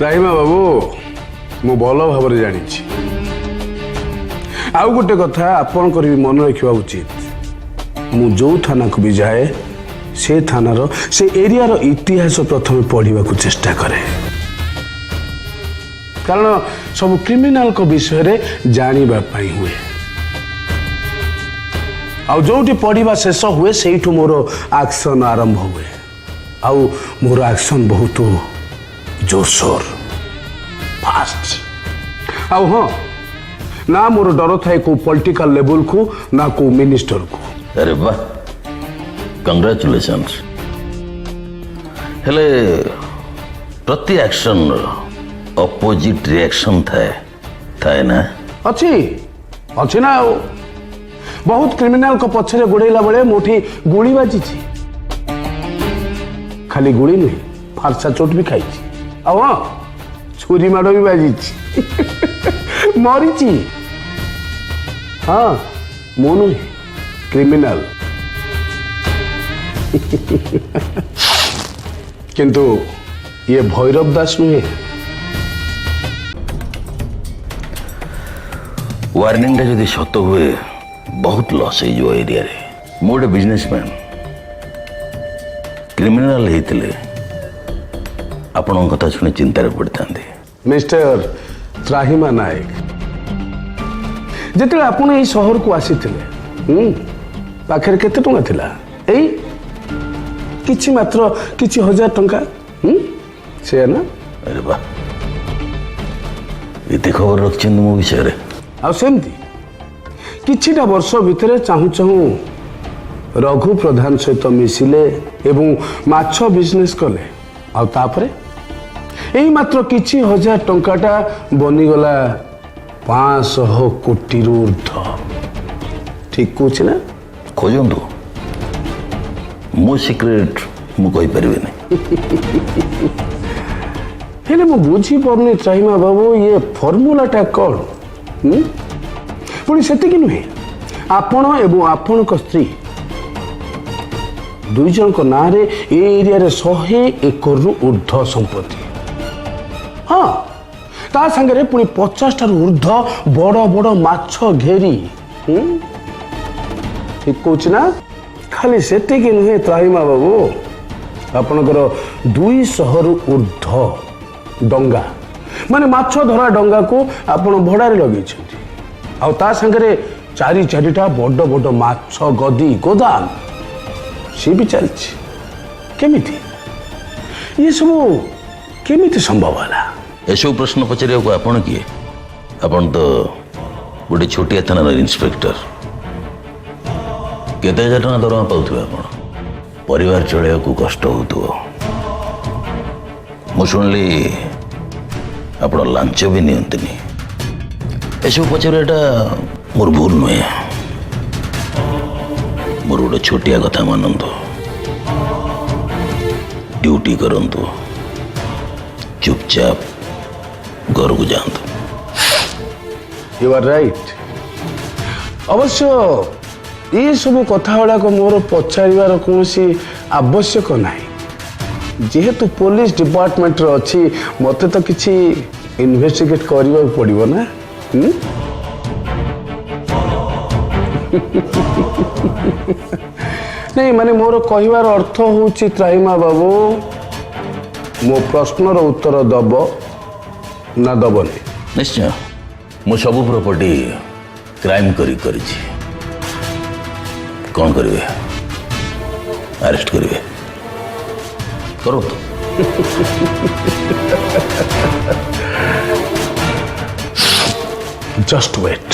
ରାହିମା ବାବୁ ମୁଁ ଭଲ ଭାବରେ ଜାଣିଛି। ଆଉ ଗୋଟେ କଥା ଆପଣଙ୍କର ବି ମନେ ରଖିବା ଉଚିତ, ମୁଁ ଯୋଉ ଥାନାକୁ ବି ଯାଏ ସେ ଥାନାର ସେ ଏରିଆର ଇତିହାସ ପ୍ରଥମେ ପଢିବାକୁ ଚେଷ୍ଟା କରେ, କାରଣ ସବୁ କ୍ରିମିନାଲଙ୍କ ବିଷୟରେ ଜାଣିବା ପାଇଁ ହୁଏ। ଆଉ ଯୋଉଠି ପଢିବା ଶେଷ ହୁଏ ସେଇଠୁ ମୋର ଆକ୍ସନ ଆରମ୍ଭ ହୁଏ। ଆଉ ମୋର ଆକ୍ସନ ବହୁତ ଜୋରସୋର, ଫାଷ୍ଟ। ଆଉ ହଁ, ନା ମୋର ଡର ଥାଏ କୋଉ ପଲିଟିକାଲ ଲେବୁଲକୁ ନା କୋଉ ମିନିଷ୍ଟରକୁ। अरे वाह, कंग्रेचुलेशंस। हेले प्रति एक्शन अपोजिट रिएक्शन थाए ना? अच्छी ना। बहुत क्रिमिनाल को पछरे गुड़ेला बेले मोठी गुड़ी बाजी, खाली गुड़ी नहीं फारसा चोट भी खाई। हाँ, छुरी माड़ भी बाजी मरी। हाँ, मु नुहे क्रिमिनाल किंतु ये भैरव दास नुहे। वार्निंग टा जदि सत हुए बहुत लॉस हो एरिया रे। मु गोटे बिजनेसमैन क्रिमिनाल होते आपण कथा शुणी चिंतार पड़ता। मिस्टर त्राहिमा नायक, जिते आपण ये सहर को आसी पाखर केते टंका थिला? एई किछि मात्र किछि हजार टंका से ना। अरे वाह, इते खबर रखछन मो विषय रे। आ सेमती किछिटा वर्ष भितरे चाहू चाहू रघु प्रधान सहित मिसिले एवं माछ बिजनेस कले। आ तापरे एई मात्र किछि हजार टंकाटा बनिगला 500 कोटी ऊर्ध। ठीक कुछ ना? खोजंतु मो सिक्रेट मु कहि परिबे नै। हेले मु बुझी परनी त्राहिमा बाबू, ये फॉर्मूलाटा कौन? पुणी सेतिकी नुहे, आपण एवं आपण को स्त्री दुई जन को नाँ रे ए एरिया रे 100 एकड़ रु ऊर्ध संपत्ति। हाँ, ता संगे पुणी 50 टार ऊर्ध बड़ बड़ माछ घेरी। ठीक कौच ना? खाली सेतिकी नुहे त्राहिमा बाबू, आपणकर 200 रु ऊर्ध डंगा माने माछ धरा डंगा को आपण भड़ारे लगे। आ संगे 4-4टा बड़ बड़ माछ गदी गोदाम सी भी चलछि। केमिति ये सब केमिति संभव है? एसबू प्रश्न पचारे को आपण किए? आपण तो गोटे छोटिया थाना इंस्पेक्टर, केते हजार टका दरमा पाउथबे? आपण परिवार चलिया को कष्ट होतबो। मु सुनली आपण लांच भी नियंतनी। एसबू पचारे एटा मोर भूल नुहे। मोर गोटे छोटिया कथा मानतु, ड्यूटी करंतु, चुपचाप घर को जातु। You are right. अवश्य ये सब कथा गुड़ा को मोर पचार कौन आवश्यक ना, जेहेतु पुलिस डिपार्टमेंट अच्छी मत तो किसी इन्वेस्टिगेट करने पड़ो ना। नहीं माने मोर कहवार अर्थ हूँ त्राहिमा बाबू, मो प्रश्नर उत्तर दब ना दबनी? निश्चय, मु सबू प्रॉपर्टी क्राइम करी कौन करेंगे? अरेस्ट करेंगे? करो तो। Just wait.